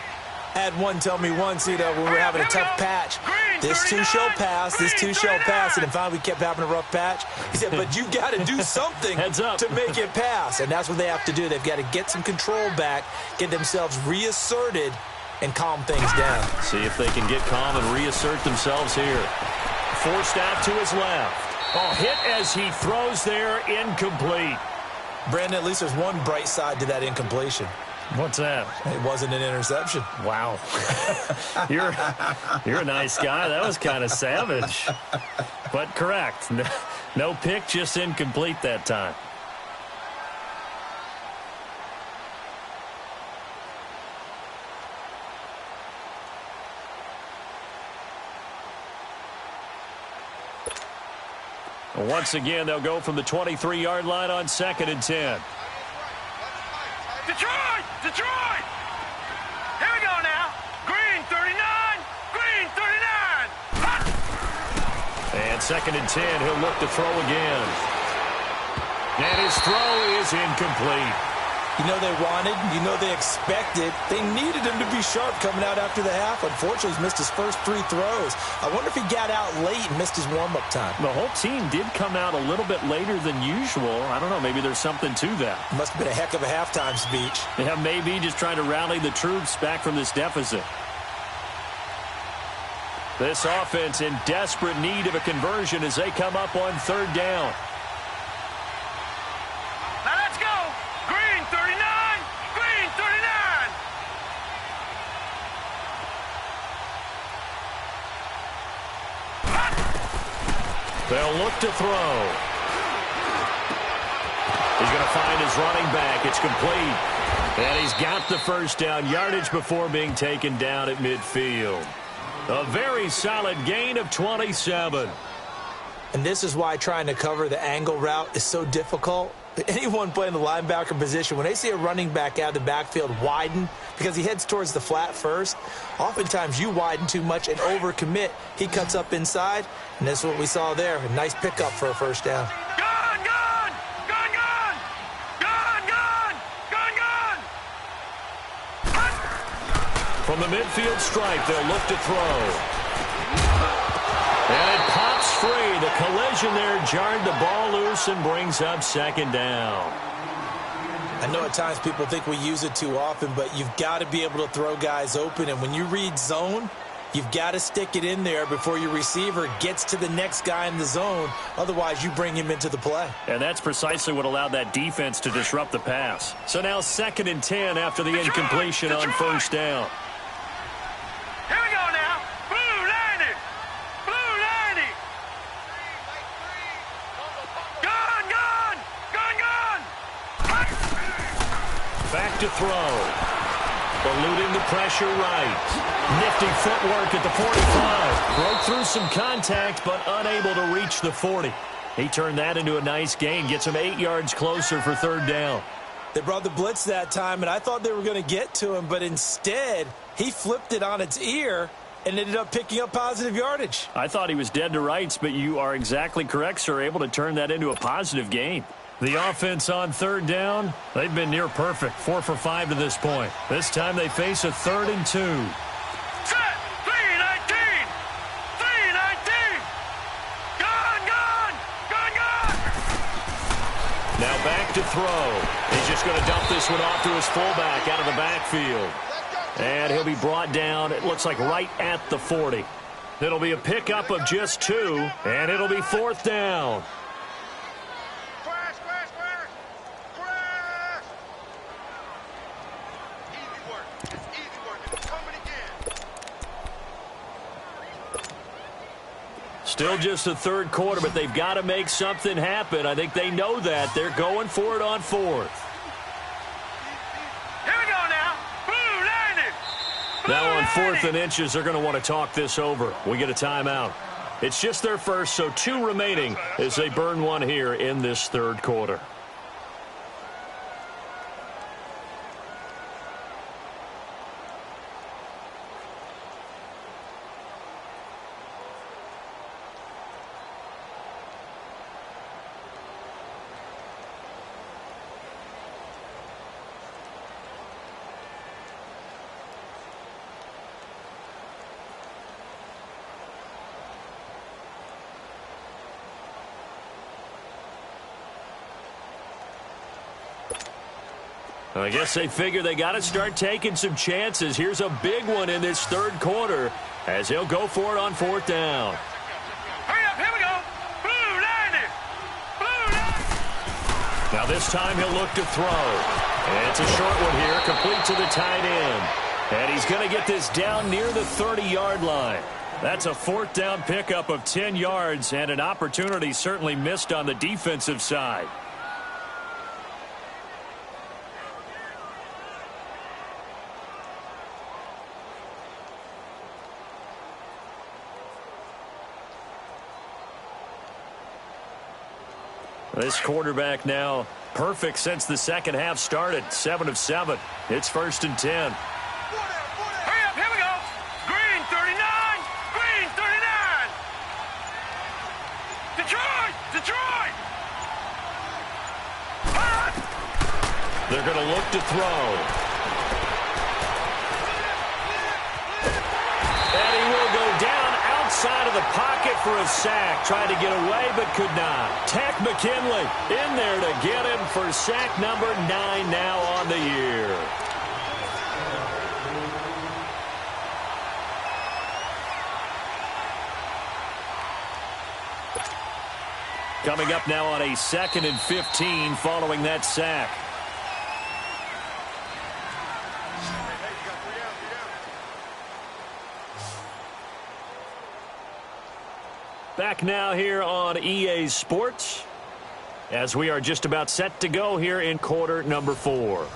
I had one tell me once, when we were having a tough patch, This too shall pass. This too shall pass. And then finally we kept having a rough patch. He said, but you've got to do something to make it pass. And that's what they have to do. They've got to get some control back, get themselves reasserted, and calm things down. See if they can get calm and reassert themselves here. Forced out to his left. Oh, hit as he throws there, incomplete. Brandon, at least there's one bright side to that incompletion. What's that? It wasn't an interception. Wow. You're a nice guy. That was kind of savage. But correct. No pick, just incomplete that time. Once again, they'll go from the 23-yard line on 2nd and 10. Detroit! Detroit! Here we go now. Green 39. Green 39. Hot. And 2nd and 10, he'll look to throw again. And his throw is incomplete. You know they wanted, you know they expected. They needed him to be sharp coming out after the half. Unfortunately, he's missed his first 3 throws. I wonder if he got out late and missed his warm-up time. The whole team did come out a little bit later than usual. I don't know, maybe there's something to that. Must have been a heck of a halftime speech. Yeah, maybe just trying to rally the troops back from this deficit. This offense in desperate need of a conversion as they come up on 3rd down. Now let's go. Green 39. Green 39. Hot. They'll look to throw. He's going to find his running back. It's complete. And he's got the first down yardage before being taken down at midfield. A very solid gain of 27. And this is why trying to cover the angle route is so difficult. Anyone playing the linebacker position, when they see a running back out of the backfield widen because he heads towards the flat first, oftentimes you widen too much and overcommit. He cuts up inside, and that's what we saw there. A nice pickup for a first down. Gun, gun. Gun, gun. Gun, gun. Gun, gun. Hot. From the midfield stripe, they'll look to throw. And it pops free. The collision there jarred the ball loose and brings up 2nd down. I know at times people think we use it too often, but you've got to be able to throw guys open. And when you read zone, you've got to stick it in there before your receiver gets to the next guy in the zone. Otherwise, you bring him into the play. And that's precisely what allowed that defense to disrupt the pass. So now 2nd and 10 after the incompletion on first down. Here we go now. Blue 90. Blue 90. Gun, gun. Gun, gun. Hot. Back to throw. Eluding the pressure right. Nifty footwork at the 45. Broke through some contact, but unable to reach the 40. He turned that into a nice gain. Gets him 8 yards closer for 3rd down. They brought the blitz that time, and I thought they were going to get to him, but instead he flipped it on its ear and ended up picking up positive yardage. I thought he was dead to rights, but you are exactly correct, sir. Able to turn that into a positive gain. The offense on 3rd down, they've been near perfect. 4 for 5 to this point. This time they face a 3rd and 2. Set. 319. 319. Gun, gun. Gun, gun. Now back to throw. He's just going to dump this one off to his fullback out of the backfield. And he'll be brought down, it looks like right at the 40. It'll be a pickup of just 2, and it'll be 4th down. Crash, crash, crash. Crash. Easy work. It's easy work. It's coming again. Still just the 3rd quarter, but they've got to make something happen. I think they know that. They're going for it on 4th. Here we go now. Blue 90. Blue Now on 4th 90. and inches, they're going to want to talk this over. We get a timeout. It's just their first, so 2 remaining as they burn one here in this 3rd quarter. I guess they figure they got to start taking some chances. Here's a big one in this third quarter as he'll go for it on fourth down. Hurry up, here we go. Blue 90. Blue 90. Now this time he'll look to throw. And it's a short one here, complete to the tight end. And he's going to get this down near the 30-yard line. That's a fourth down pickup of 10 yards and an opportunity certainly missed on the defensive side. This quarterback now perfect since the second half started. 7 of 7. It's 1st and 10. Hurry up, here we go. Green 39. Green 39. Detroit. Detroit. They're going to look to throw. And he will go down outside of the pocket for a sack. Tried to get away but could not. Tech McKinley in there to get him for sack number 9 now on the year. Coming up now on a 2nd and 15 following that sack. Back now here on EA Sports as we are just about set to go here in quarter number 4.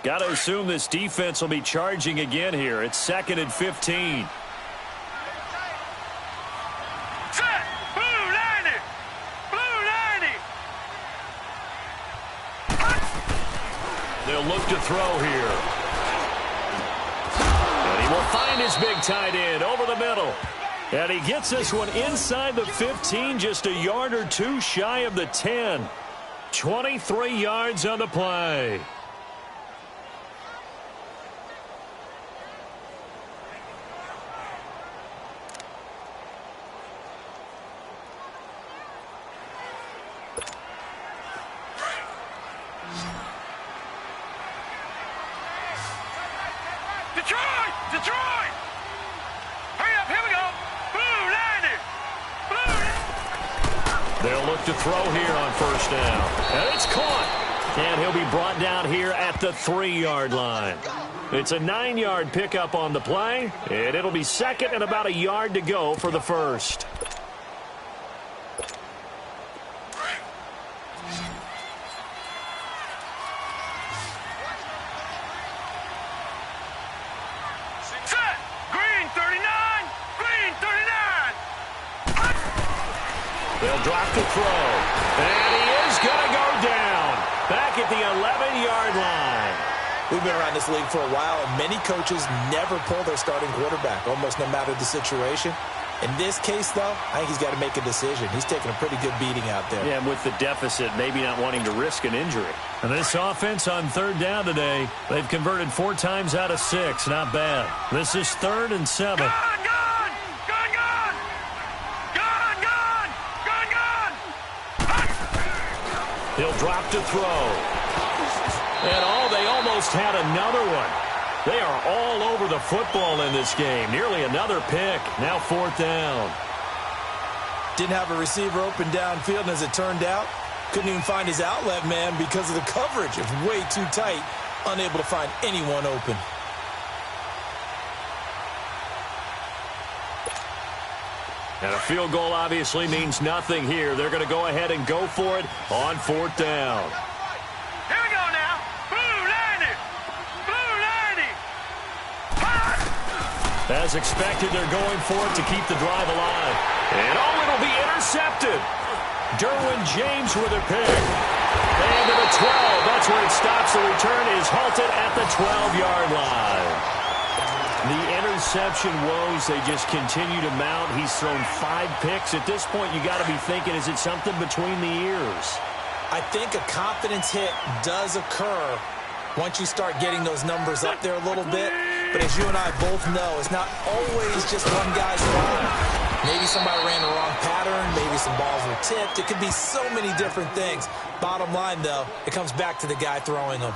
Got to assume this defense will be charging again here. It's 2nd and 15. Set. Blue 90. Blue 90. They'll look to throw here. And he will find his big tight end over the middle. And he gets this one inside the 15, just a yard or two shy of the 10. 23 yards on the play. Detroit! Detroit! Hurry up, here we go! Blue 90! Blue 90! They'll look to throw here on first down. And it's caught. And he'll be brought down here at the 3-yard line. It's a 9-yard pickup on the play. And it'll be 2nd and about a yard to go for the first. Set! Green 39! Green 39! They'll drop to throw. And he is going to go down. Back at the 11-yard line. We've been around this league for a while, and many coaches never pull their starting quarterback, almost no matter the situation. In this case, though, I think he's got to make a decision. He's taking a pretty good beating out there. Yeah, and with the deficit, maybe not wanting to risk an injury. And this offense on 3rd down today, they've converted 4 times out of 6. Not bad. This is 3rd and 7. Gun! Gun! Gun! Gun! Gun! Gun! Gun! Gun! He'll drop to throw. And they almost had another one. They are all over the football in this game. Nearly another pick. Now 4th down. Didn't have a receiver open downfield, and as it turned out, couldn't even find his outlet man because of the coverage. It was way too tight, unable to find anyone open. And a field goal obviously means nothing here. They're going to go ahead and go for it on 4th down. Here we go now! Blue 90! Blue 90! As expected, they're going for it to keep the drive alive. And it'll be intercepted. Derwin James with a pick. And to the 12. That's where it stops. The return is halted at the 12-yard line. The interception woes, they just continue to mount. He's thrown 5 picks. At this point, you got to be thinking, is it something between the ears? I think a confidence hit does occur once you start getting those numbers up there a little bit. But as you and I both know, it's not always just one guy's fault. Maybe somebody ran the wrong pattern. Maybe some balls were tipped. It could be so many different things. Bottom line, though, it comes back to the guy throwing them.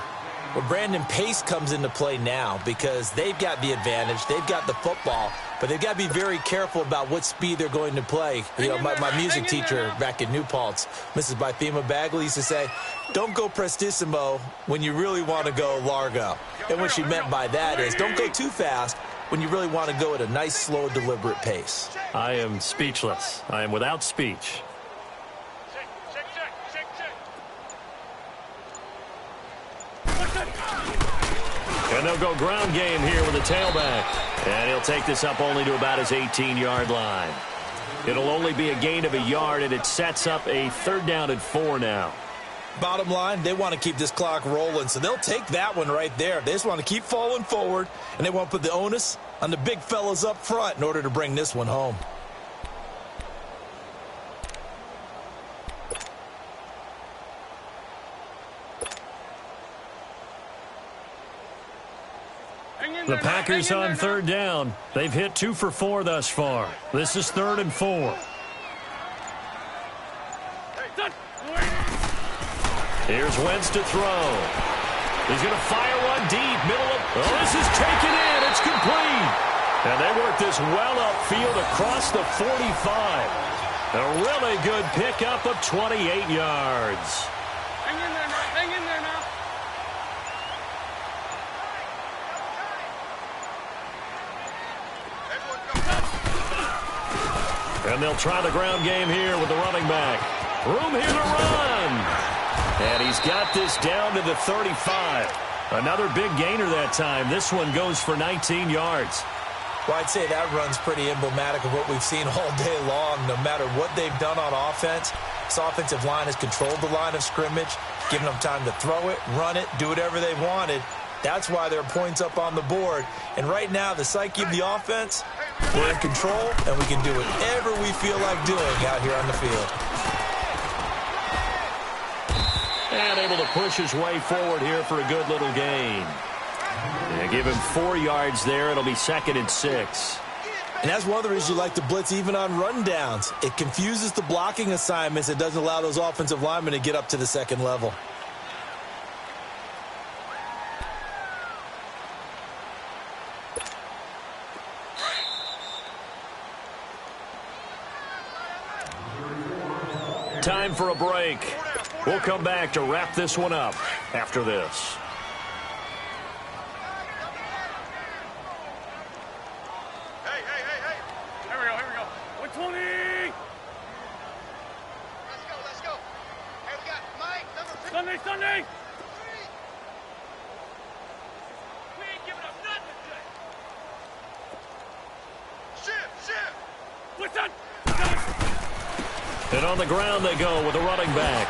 Well, Brandon, pace comes into play now because they've got the advantage. They've got the football, but they've got to be very careful about what speed they're going to play. You know, my music teacher back in New Paltz, Mrs. Bythema Bagley, used to say, don't go prestissimo when you really want to go largo. And what she meant by that is don't go too fast when you really want to go at a nice, slow, deliberate pace. I am speechless. I am without speech. And they'll go ground game here with a tailback. And he'll take this up only to about his 18-yard line. It'll only be a gain of a yard, and it sets up a 3rd down and 4 now. Bottom line, they want to keep this clock rolling, so they'll take that one right there. They just want to keep falling forward, and they want to put the onus on the big fellas up front in order to bring this one home. The Packers on 3rd down. They've hit 2 for 4 thus far. This is 3rd and 4. Here's Wentz to throw. He's going to fire one deep. Middle of... Oh, this is taken in. It's complete. And they work this well upfield across the 45. A really good pickup of 28 yards. Hang in there now. Hang in there now. And they'll try the ground game here with the running back. Room here to run. And he's got this down to the 35. Another big gainer that time. This one goes for 19 yards. Well, I'd say that run's pretty emblematic of what we've seen all day long. No matter what they've done on offense, this offensive line has controlled the line of scrimmage, given them time to throw it, run it, do whatever they wanted. That's why there are points up on the board. And right now, the psyche of the offense, we're in control, and we can do whatever we feel like doing out here on the field. And able to push his way forward here for a good little gain. And give him 4 yards there. It'll be 2nd and 6. And that's one of the reasons you like to blitz even on rundowns. It confuses the blocking assignments. It doesn't allow those offensive linemen to get up to the 2nd level. Time for a break. We'll come back to wrap this one up after this. Hey. Here we go. 120. Let's go. Hey, we got Mike, number 50. Sunday. We ain't giving up nothing today. Shift. Listen. And on the ground they go with the running back.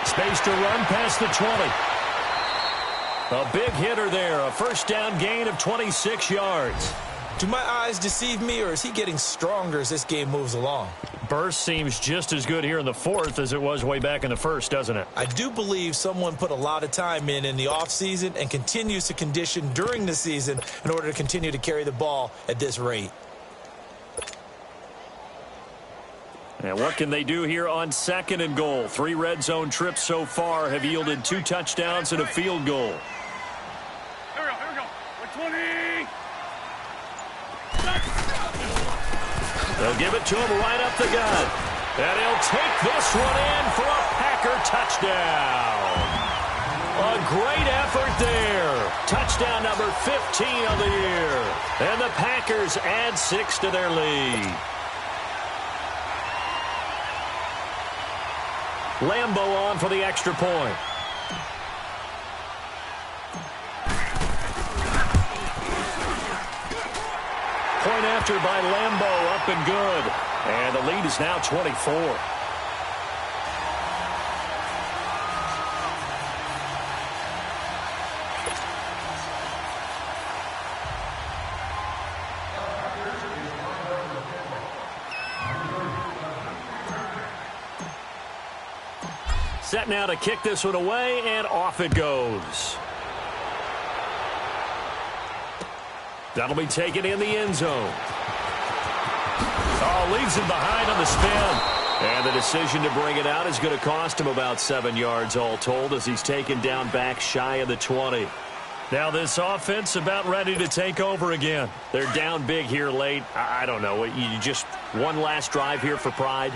Space to run past the 20. A big hitter there. A 1st down gain of 26 yards. Do my eyes deceive me, or is he getting stronger as this game moves along? Burst seems just as good here in the 4th as it was way back in the 1st, doesn't it? I do believe someone put a lot of time in the offseason and continues to condition during the season in order to continue to carry the ball at this rate. And what can they do here on 2nd and goal? 3 red zone trips so far have yielded 2 touchdowns and a field goal. Here we go. 120. They'll give it to him right up the gut. And he'll take this one in for a Packer touchdown. A great effort there. Touchdown number 15 of the year. And the Packers add 6 to their lead. Lambeau on for the extra point. Point after by Lambeau, up and good. And the lead is now 24. Set now to kick this one away, and off it goes. That'll be taken in the end zone. Oh, leaves him behind on the spin. And the decision to bring it out is going to cost him about 7 yards all told as he's taken down back shy of the 20. Now this offense about ready to take over again. They're down big here late. I don't know. You just one last drive here for pride?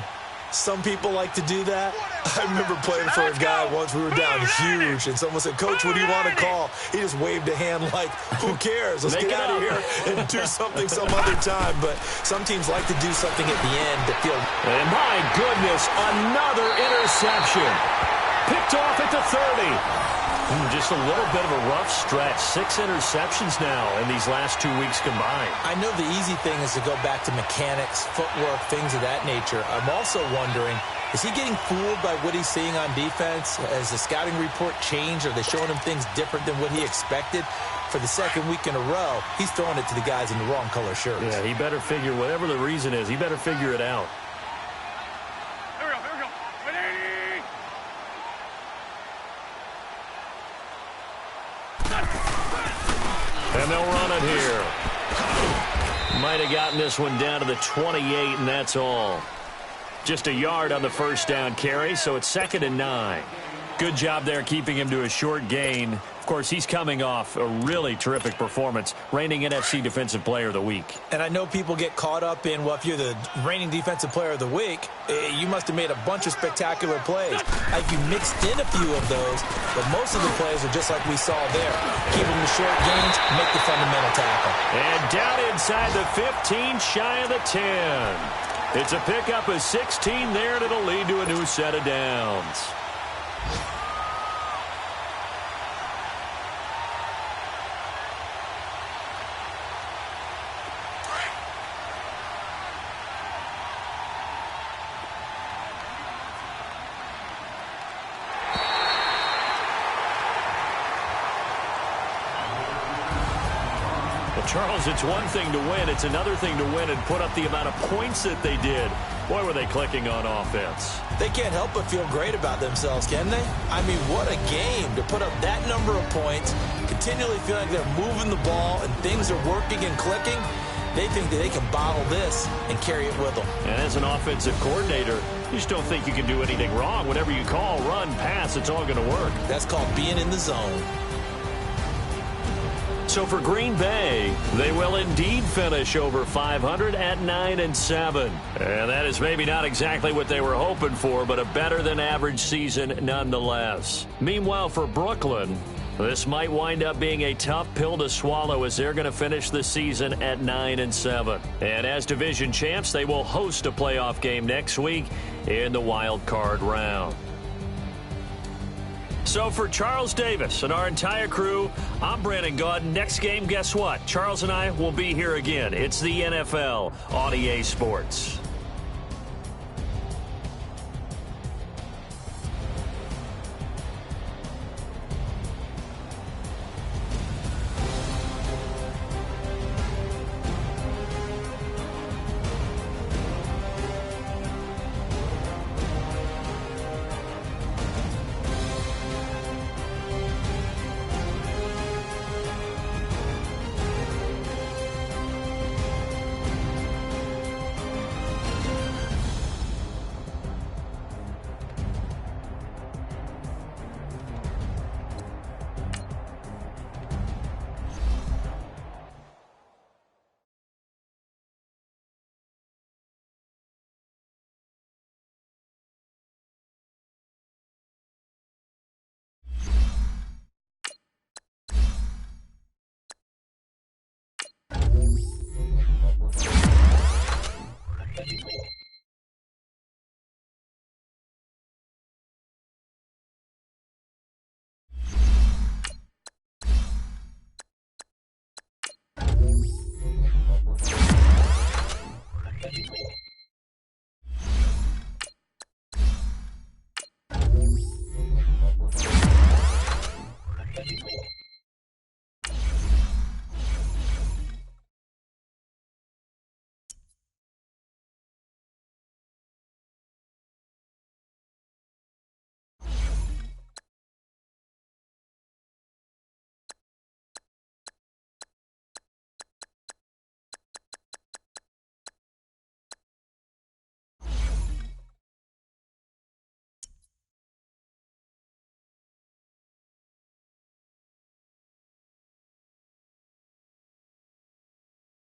Some people like to do that. I remember playing for a guy once. We were down huge, and someone said, "Coach, what do you want to call?" He just waved a hand like, "Who cares? Let's get out of here and do something some other time." But some teams like to do something at the end to feel. And my goodness, another interception. Picked off at the 30. Just a little bit of a rough stretch. 6 interceptions now in these last 2 weeks combined. I know the easy thing is to go back to mechanics, footwork, things of that nature. I'm also wondering, is he getting fooled by what he's seeing on defense? Has the scouting report changed? Are they showing him things different than what he expected? For the second week in a row, he's throwing it to the guys in the wrong color shirts. Yeah, he better figure, whatever the reason is, he better figure it out. And they'll run it here. Might have gotten this one down to the 28, and that's all. Just a yard on the first down carry, so it's 2nd and 9. Good job there keeping him to a short gain. Of course, he's coming off a really terrific performance, reigning NFC Defensive Player of the Week. And I know people get caught up in, well, if you're the reigning Defensive Player of the Week, you must have made a bunch of spectacular plays. Like you mixed in a few of those, but most of the plays are just like we saw there. Keep them to short gains, make the fundamental tackle. And down inside the 15, shy of the 10. It's a pickup of 16 there, and it'll lead to a new set of downs. Charles, it's one thing to win. It's another thing to win and put up the amount of points that they did. Boy, were they clicking on offense. They can't help but feel great about themselves, can they? I mean, what a game to put up that number of points, continually feel like they're moving the ball and things are working and clicking. They think that they can bottle this and carry it with them. And as an offensive coordinator, you just don't think you can do anything wrong. Whatever you call, run, pass, it's all going to work. That's called being in the zone. So for Green Bay, they will indeed finish over 500 at 9-7. And that is maybe not exactly what they were hoping for, but a better-than-average season nonetheless. Meanwhile, for Brooklyn, this might wind up being a tough pill to swallow as they're going to finish the season at 9-7. And as division champs, they will host a playoff game next week in the wild card round. So for Charles Davis and our entire crew, I'm Brandon Gaudin. Next game, guess what? Charles and I will be here again. It's the NFL on EA Sports.